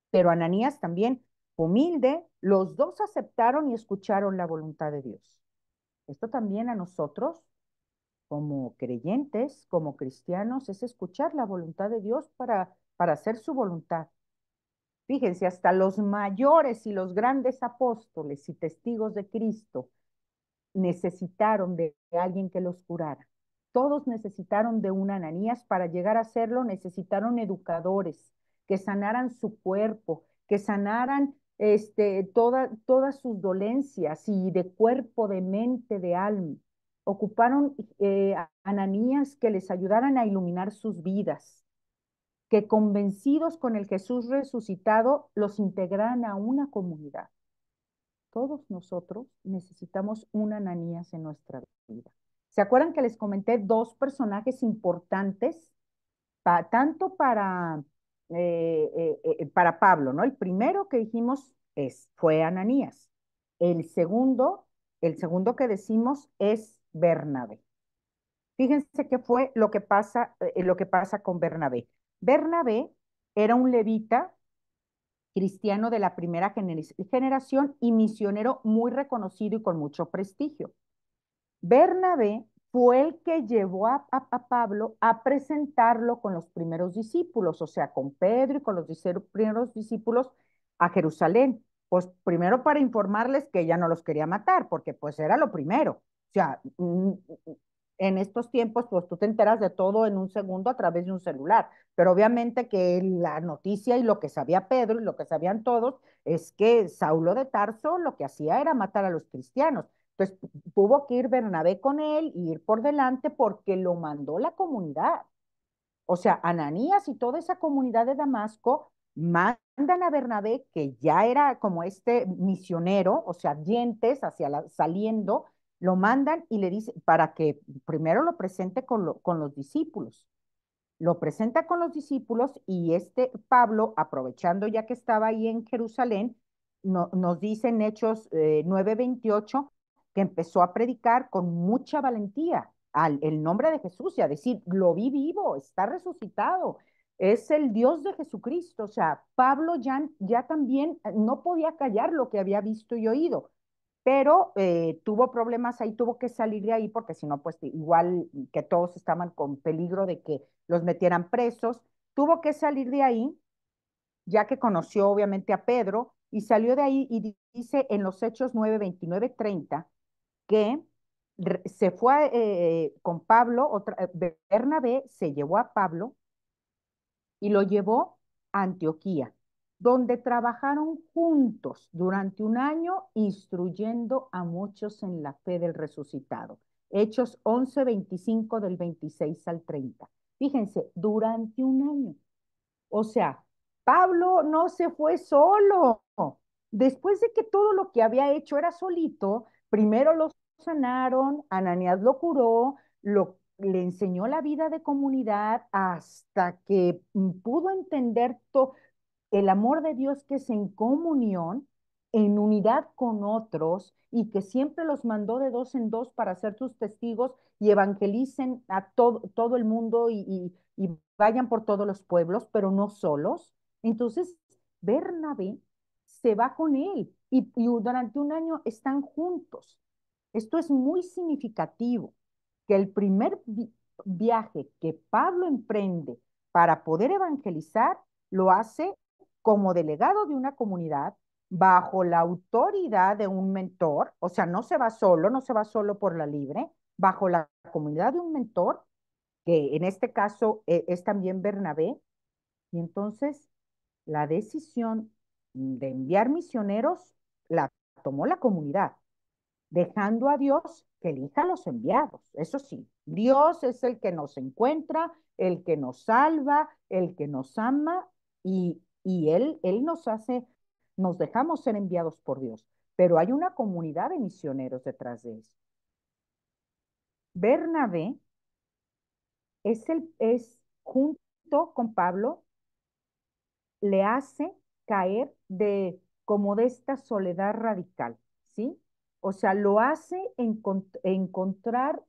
Pero Ananías también, humilde, los dos aceptaron y escucharon la voluntad de Dios. Esto también a nosotros, como creyentes, como cristianos, es escuchar la voluntad de Dios para hacer su voluntad. Fíjense, hasta los mayores y los grandes apóstoles y testigos de Cristo necesitaron de alguien que los curara. Todos necesitaron de un Ananías para llegar a hacerlo, necesitaron educadores que sanaran su cuerpo, que sanaran todas sus dolencias y de cuerpo, de mente, de alma. Ocuparon Ananías que les ayudaran a iluminar sus vidas, que convencidos con el Jesús resucitado los integraran a una comunidad. Todos nosotros necesitamos un Ananías en nuestra vida. ¿Se acuerdan que les comenté dos personajes importantes, tanto para Pablo, ¿no? El primero que dijimos fue Ananías. El segundo que decimos es Bernabé. Fíjense qué fue lo que pasa con Bernabé. Bernabé era un levita cristiano de la primera generación y misionero muy reconocido y con mucho prestigio. Bernabé fue el que llevó a Pablo a presentarlo con los primeros discípulos, o sea, con Pedro y con los primeros discípulos a Jerusalén. Pues primero para informarles que ella no los quería matar, porque pues era lo primero. O sea, en estos tiempos, pues tú te enteras de todo en un segundo a través de un celular, pero obviamente que la noticia y lo que sabía Pedro y lo que sabían todos es que Saulo de Tarso lo que hacía era matar a los cristianos. Entonces tuvo que ir Bernabé con él y ir por delante porque lo mandó la comunidad. O sea, Ananías y toda esa comunidad de Damasco mandan a Bernabé, que ya era como este misionero, o sea, dientes saliendo, lo mandan y le dice para que primero lo presente con los discípulos. Lo presenta con los discípulos y Pablo, aprovechando ya que estaba ahí en Jerusalén, nos dice en Hechos 9:28 que empezó a predicar con mucha valentía el nombre de Jesús y a decir, lo vi vivo, está resucitado, es el Dios de Jesucristo. O sea, Pablo ya también no podía callar lo que había visto y oído, pero tuvo problemas ahí, tuvo que salir de ahí porque si no, pues igual que todos estaban con peligro de que los metieran presos, tuvo que salir de ahí, ya que conoció obviamente a Pedro, y salió de ahí y dice en los Hechos 9, 29, 30, que se fue con Pablo, Bernabé se llevó a Pablo y lo llevó a Antioquía, donde trabajaron juntos durante un año instruyendo a muchos en la fe del resucitado. Hechos 11:25 del 26 al 30. Fíjense, durante un año. O sea, Pablo no se fue solo. Después de que todo lo que había hecho era solito, primero lo sanaron, Ananías lo curó, le enseñó la vida de comunidad hasta que pudo entender el amor de Dios que es en comunión, en unidad con otros y que siempre los mandó de dos en dos para ser sus testigos y evangelicen a todo el mundo y vayan por todos los pueblos, pero no solos. Entonces, Bernabé se va con él y durante un año están juntos. Esto es muy significativo, que el primer viaje que Pablo emprende para poder evangelizar lo hace como delegado de una comunidad bajo la autoridad de un mentor, o sea, no se va solo, no se va solo por la libre, bajo la comunidad de un mentor, que en este caso es también Bernabé, y entonces la decisión de enviar misioneros la tomó la comunidad, dejando a Dios que elija a los enviados. Eso sí, Dios es el que nos encuentra, el que nos salva, el que nos ama y él nos dejamos ser enviados por Dios. Pero hay una comunidad de misioneros detrás de eso. Bernabé es junto con Pablo le hace caer como de esta soledad radical, ¿sí? O sea, lo hace encontrar,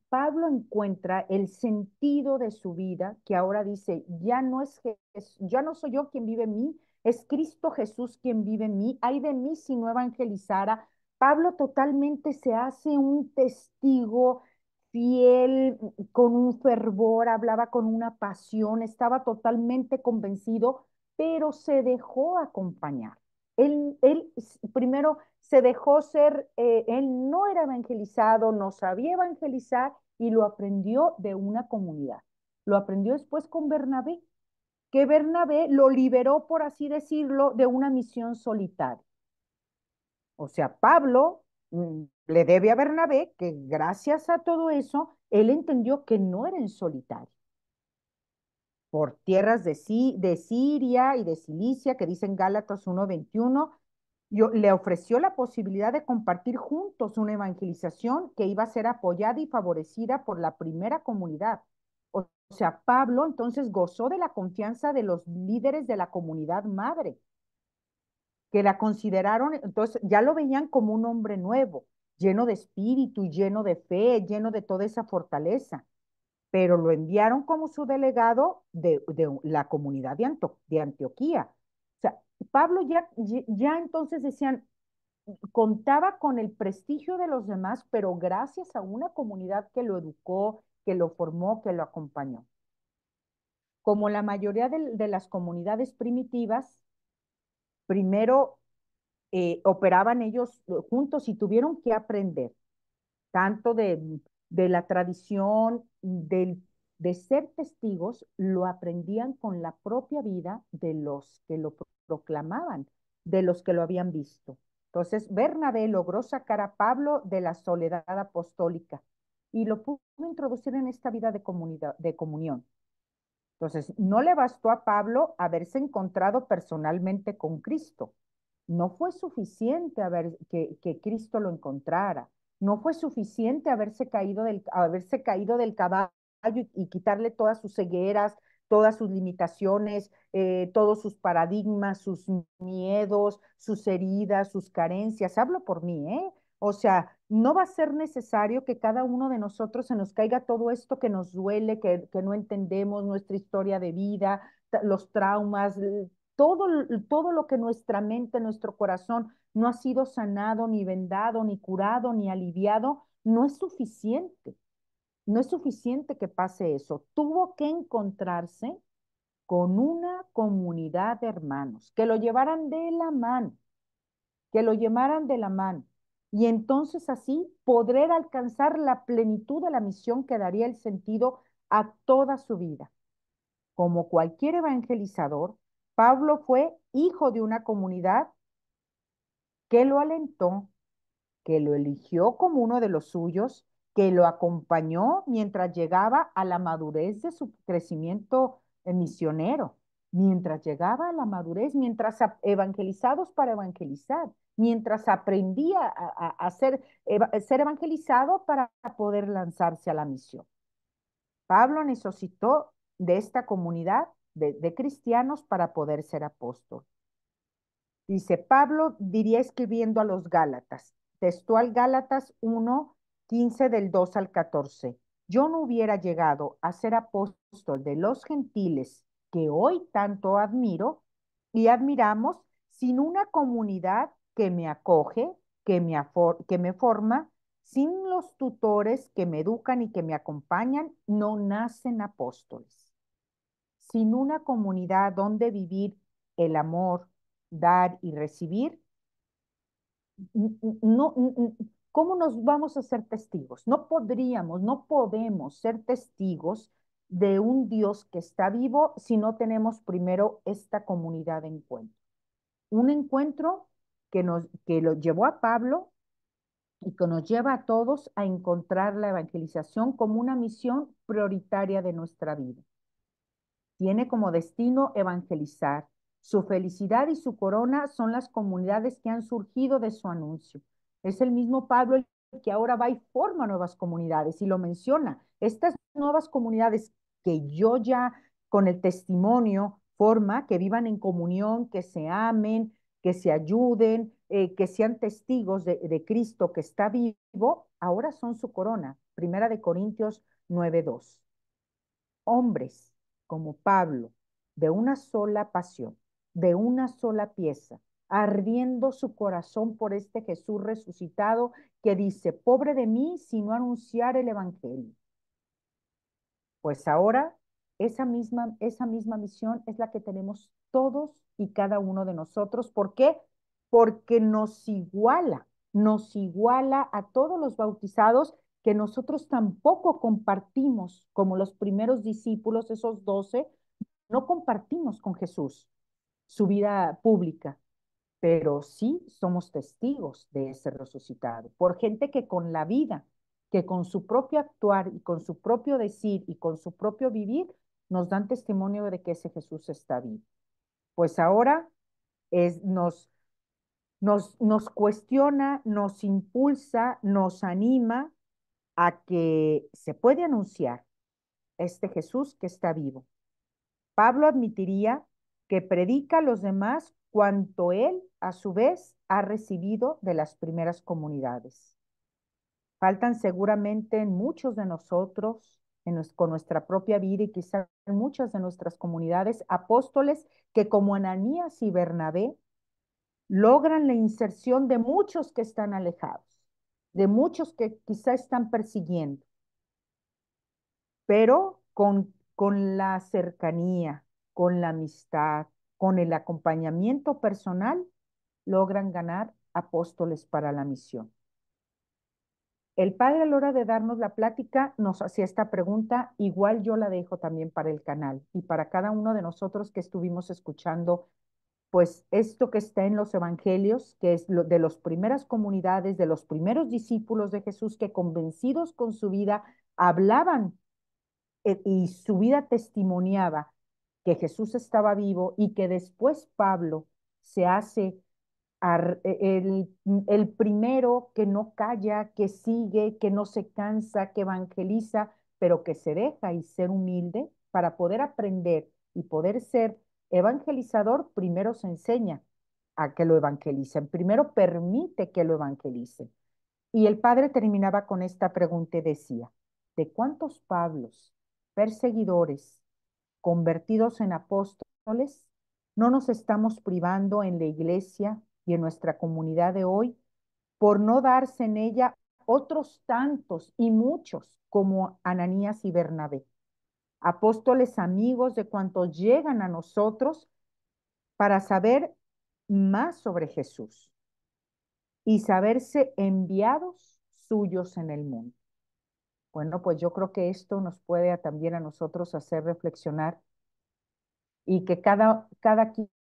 Pablo encuentra el sentido de su vida, que ahora dice, ya no soy yo quien vive en mí, es Cristo Jesús quien vive en mí, ay de mí si no evangelizara. Pablo totalmente se hace un testigo fiel, con un fervor, hablaba con una pasión, estaba totalmente convencido pero se dejó acompañar. Primero se dejó ser, él no era evangelizado, no sabía evangelizar y lo aprendió de una comunidad. Lo aprendió después con Bernabé, que Bernabé lo liberó, por así decirlo, de una misión solitaria. O sea, Pablo le debe a Bernabé que gracias a todo eso, él entendió que no era en solitario. Por tierras de Siria y de Cilicia, que dicen Gálatas 1:21, le ofreció la posibilidad de compartir juntos una evangelización que iba a ser apoyada y favorecida por la primera comunidad. O sea, Pablo entonces gozó de la confianza de los líderes de la comunidad madre, que la consideraron, entonces ya lo veían como un hombre nuevo, lleno de espíritu, lleno de fe, lleno de toda esa fortaleza, pero lo enviaron como su delegado de la comunidad de Antioquía. O sea, Pablo ya entonces decían, contaba con el prestigio de los demás, pero gracias a una comunidad que lo educó, que lo formó, que lo acompañó. Como la mayoría de las comunidades primitivas, primero operaban ellos juntos y tuvieron que aprender tanto de la tradición, de ser testigos, lo aprendían con la propia vida de los que lo proclamaban, de los que lo habían visto. Entonces, Bernabé logró sacar a Pablo de la soledad apostólica y lo pudo introducir en esta vida de comunidad, de comunión. Entonces, no le bastó a Pablo haberse encontrado personalmente con Cristo. No fue suficiente que Cristo lo encontrara. No fue suficiente haberse caído del caballo y quitarle todas sus cegueras, todas sus limitaciones, todos sus paradigmas, sus miedos, sus heridas, sus carencias. Hablo por mí, ¿eh? O sea, no va a ser necesario que cada uno de nosotros se nos caiga todo esto que nos duele, que no entendemos, nuestra historia de vida, los traumas, todo lo que nuestra mente, nuestro corazón no ha sido sanado, ni vendado, ni curado, ni aliviado, no es suficiente. No es suficiente que pase eso. Tuvo que encontrarse con una comunidad de hermanos que lo llevaran de la mano, que lo llevaran de la mano. Y entonces así poder alcanzar la plenitud de la misión que daría el sentido a toda su vida. Como cualquier evangelizador, Pablo fue hijo de una comunidad que lo alentó, que lo eligió como uno de los suyos, que lo acompañó mientras llegaba a la madurez de su crecimiento misionero, mientras llegaba a la madurez, mientras evangelizados para evangelizar, mientras aprendía ser evangelizado para poder lanzarse a la misión. Pablo necesitó de esta comunidad de cristianos para poder ser apóstol. Dice, Pablo diría escribiendo a los Gálatas, textual Gálatas 1:15 del 2 al 14. Yo no hubiera llegado a ser apóstol de los gentiles que hoy tanto admiro y admiramos sin una comunidad que me acoge, que me forma, sin los tutores que me educan y que me acompañan, no nacen apóstoles. Sin una comunidad donde vivir el amor, dar y recibir, no, ¿cómo nos vamos a ser testigos? No podríamos, no podemos ser testigos de un Dios que está vivo si no tenemos primero esta comunidad de encuentro. Un encuentro que lo llevó a Pablo y que nos lleva a todos a encontrar la evangelización como una misión prioritaria de nuestra vida. Tiene como destino evangelizar. Su felicidad y su corona son las comunidades que han surgido de su anuncio. Es el mismo Pablo el que ahora va y forma nuevas comunidades y lo menciona. Estas nuevas comunidades que yo ya con el testimonio forma, que vivan en comunión, que se amen, que se ayuden, que sean testigos de Cristo que está vivo, ahora son su corona. Primera de Corintios 9:2. Hombres como Pablo, de una sola pasión, de una sola pieza, ardiendo su corazón por este Jesús resucitado que dice, pobre de mí si no anunciar el Evangelio. Pues ahora esa misma misión es la que tenemos todos y cada uno de nosotros. ¿Por qué? Porque nos iguala a todos los bautizados que nosotros tampoco compartimos como los primeros discípulos, esos 12, no compartimos con Jesús su vida pública, pero sí somos testigos de ese resucitado, por gente que con la vida, que con su propio actuar y con su propio decir y con su propio vivir, nos dan testimonio de que ese Jesús está vivo. Pues ahora es, nos cuestiona, nos impulsa, nos anima a que se puede anunciar este Jesús que está vivo. Pablo admitiría que predica a los demás cuanto él, a su vez, ha recibido de las primeras comunidades. Faltan seguramente en muchos de nosotros, con nuestra propia vida y quizá en muchas de nuestras comunidades, apóstoles que como Ananías y Bernabé logran la inserción de muchos que están alejados, de muchos que quizá están persiguiendo, pero con la cercanía, con la amistad, con el acompañamiento personal, logran ganar apóstoles para la misión. El padre a la hora de darnos la plática nos hacía esta pregunta, igual yo la dejo también para el canal y para cada uno de nosotros que estuvimos escuchando, pues esto que está en los evangelios, que es lo de las primeras comunidades, de los primeros discípulos de Jesús que convencidos con su vida hablaban y su vida testimoniaba que Jesús estaba vivo y que después Pablo se hace el primero que no calla, que sigue, que no se cansa, que evangeliza, pero que se deja y ser humilde para poder aprender y poder ser evangelizador, primero se enseña a que lo evangelicen, primero permite que lo evangelicen. Y el padre terminaba con esta pregunta y decía, ¿de cuántos Pablos, perseguidores, convertidos en apóstoles, no nos estamos privando en la iglesia y en nuestra comunidad de hoy por no darse en ella otros tantos y muchos como Ananías y Bernabé, apóstoles amigos de cuantos llegan a nosotros para saber más sobre Jesús y saberse enviados suyos en el mundo? Bueno, pues yo creo que esto nos puede también a nosotros hacer reflexionar y que cada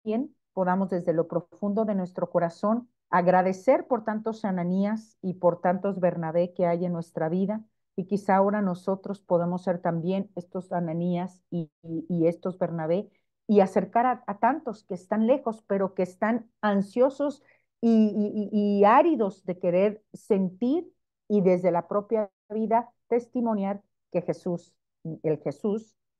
quien podamos desde lo profundo de nuestro corazón agradecer por tantos Ananías y por tantos Bernabé que hay en nuestra vida y quizá ahora nosotros podemos ser también estos Ananías y estos Bernabé y acercar a tantos que están lejos, pero que están ansiosos y áridos de querer sentir y desde la propia vida testimoniar que Jesús,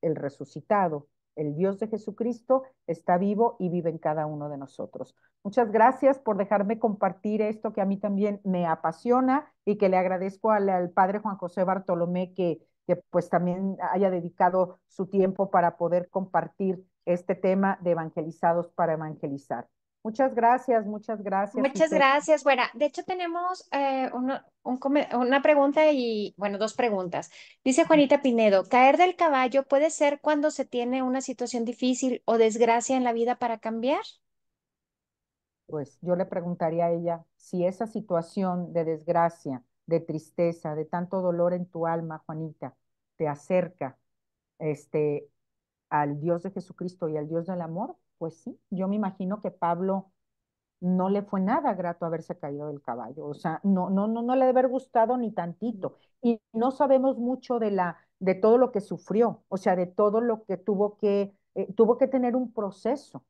el resucitado, el Dios de Jesucristo está vivo y vive en cada uno de nosotros. Muchas gracias por dejarme compartir esto que a mí también me apasiona y que le agradezco al padre Juan José Bartolomé que pues también haya dedicado su tiempo para poder compartir este tema de evangelizados para evangelizar. Muchas gracias, Muchas Giselle. gracias. Bueno, de hecho tenemos una pregunta y, bueno, dos preguntas. Dice Juanita Pinedo, ¿caer del caballo puede ser cuando se tiene una situación difícil o desgracia en la vida para cambiar? Pues yo le preguntaría a ella si esa situación de desgracia, de tristeza, de tanto dolor en tu alma, Juanita, te acerca este, al Dios de Jesucristo y al Dios del amor, pues sí, yo me imagino que Pablo no le fue nada grato haberse caído del caballo, o sea, no le debe haber gustado ni tantito. Y no sabemos mucho de todo lo que sufrió, o sea, de todo lo que tuvo que tener un proceso,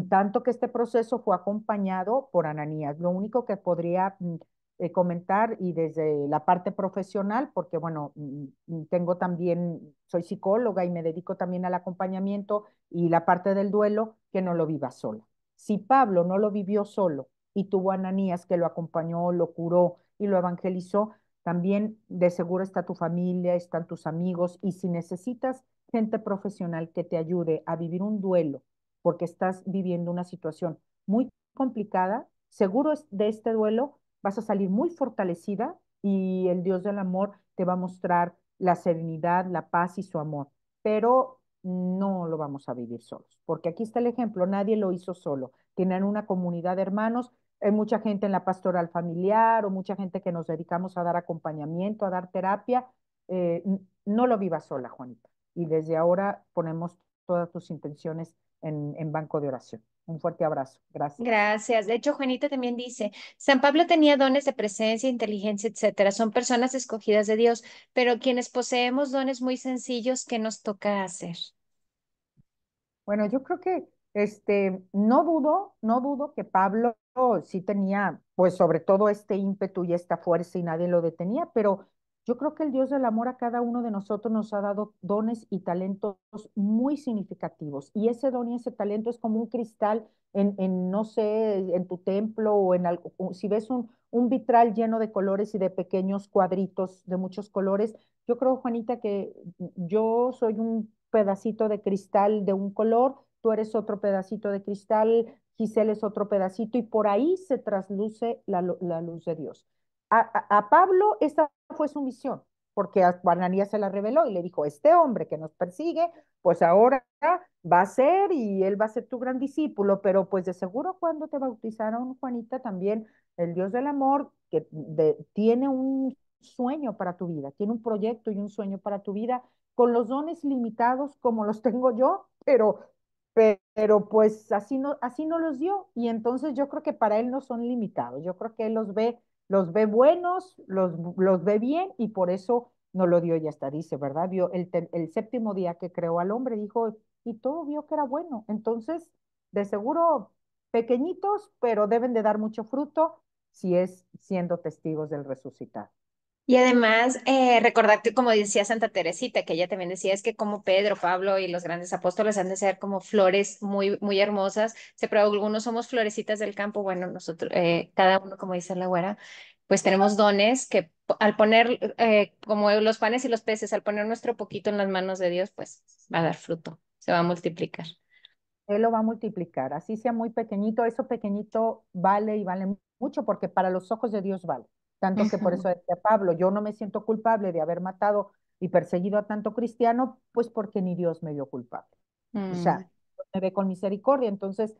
tanto que este proceso fue acompañado por Ananías. Lo único que podría comentar y desde la parte profesional, porque bueno, tengo también, soy psicóloga y me dedico también al acompañamiento y la parte del duelo, que no lo viva sola. Si Pablo no lo vivió solo y tuvo a Ananías que lo acompañó, lo curó y lo evangelizó, también de seguro está tu familia, están tus amigos y si necesitas gente profesional que te ayude a vivir un duelo porque estás viviendo una situación muy complicada, seguro de este duelo vas a salir muy fortalecida y el Dios del amor te va a mostrar la serenidad, la paz y su amor. Pero no lo vamos a vivir solos, porque aquí está el ejemplo, nadie lo hizo solo. Tienen una comunidad de hermanos, hay mucha gente en la pastoral familiar o mucha gente que nos dedicamos a dar acompañamiento, a dar terapia. No lo vivas sola, Juanita. Y desde ahora ponemos todas tus intenciones en banco de oración. Un fuerte abrazo. Gracias. Gracias. De hecho, Juanita también dice, San Pablo tenía dones de presencia, inteligencia, etcétera. Son personas escogidas de Dios, pero quienes poseemos dones muy sencillos, ¿qué nos toca hacer? Bueno, yo creo que no dudo que Pablo sí tenía, pues sobre todo este ímpetu y esta fuerza y nadie lo detenía, pero yo creo que el Dios del amor a cada uno de nosotros nos ha dado dones y talentos muy significativos. Y ese don y ese talento es como un cristal no sé, en tu templo o en algo, si ves un vitral lleno de colores y de pequeños cuadritos de muchos colores, yo creo, Juanita, que yo soy un pedacito de cristal de un color, tú eres otro pedacito de cristal, Giselle es otro pedacito, y por ahí se trasluce la luz de Dios. A Pablo esta fue su misión, porque a Ananías se la reveló y le dijo, este hombre que nos persigue, pues ahora va a ser y él va a ser tu gran discípulo, pero pues de seguro cuando te bautizaron, Juanita, también el Dios del amor tiene un sueño para tu vida, tiene un proyecto y un sueño para tu vida con los dones limitados como los tengo yo, pero pues así no los dio. Y entonces yo creo que para él no son limitados. Yo creo que él los ve buenos, los ve bien y por eso no lo dio y hasta dice, ¿verdad? Vio el séptimo día que creó al hombre, dijo, y todo vio que era bueno. Entonces, de seguro, pequeñitos, pero deben de dar mucho fruto si es siendo testigos del resucitado. Y además, recordar que, como decía Santa Teresita, que ella también decía, es que como Pedro, Pablo y los grandes apóstoles han de ser como flores muy, muy hermosas, pero algunos somos florecitas del campo, bueno, nosotros, cada uno, como dice la güera, pues tenemos dones que al poner, como los panes y los peces, al poner nuestro poquito en las manos de Dios, pues va a dar fruto, se va a multiplicar. Él lo va a multiplicar, así sea muy pequeñito, eso pequeñito vale y vale mucho porque para los ojos de Dios vale. Tanto que por Ujú. eso decía Pablo, yo no me siento culpable de haber matado y perseguido a tanto cristiano, pues porque ni Dios me vio culpable. O Mm. sea, me ve con misericordia. Entonces,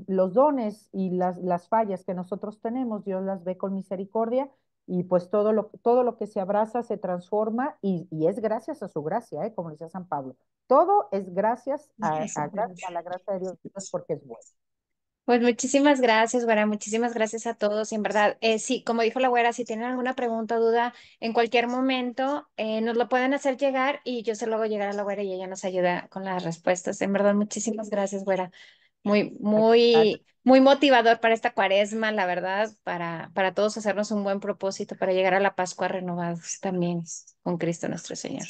los dones y las fallas que nosotros tenemos, Dios las ve con misericordia y pues todo lo que se abraza se transforma y es gracias a su gracia, ¿eh? Como decía San Pablo. Todo es gracias a la gracia de Dios porque es bueno. Pues muchísimas gracias, güera. Muchísimas gracias a todos. Y en verdad, sí, como dijo la güera, si tienen alguna pregunta o duda, en cualquier momento nos lo pueden hacer llegar y yo se lo hago llegar a la güera y ella nos ayuda con las respuestas. En verdad, muchísimas gracias, güera. Muy, muy, muy motivador para esta cuaresma, la verdad, para todos hacernos un buen propósito para llegar a la Pascua renovados también con Cristo nuestro Señor.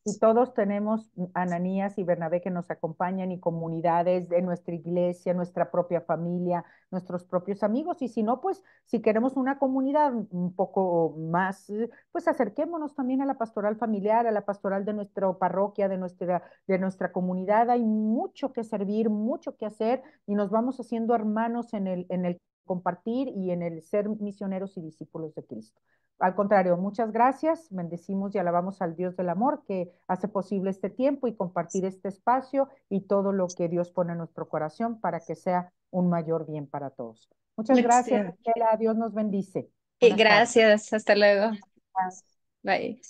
Y todos tenemos Ananías y Bernabé que nos acompañan y comunidades de nuestra iglesia, nuestra propia familia, nuestros propios amigos. Y si no, pues si queremos una comunidad un poco más, pues acerquémonos también a la pastoral familiar, a la pastoral de nuestra parroquia, de nuestra comunidad. Hay mucho que servir, mucho que hacer y nos vamos haciendo hermanos en el compartir y en el ser misioneros y discípulos de Cristo. Al contrario, muchas gracias. Bendecimos y alabamos al Dios del amor que hace posible este tiempo y compartir este espacio y todo lo que Dios pone en nuestro corazón para que sea un mayor bien para todos. Muchas gracias, Muchísimas. Estela. Dios nos bendice. Y Buenas tardes. gracias. Hasta luego. Bye.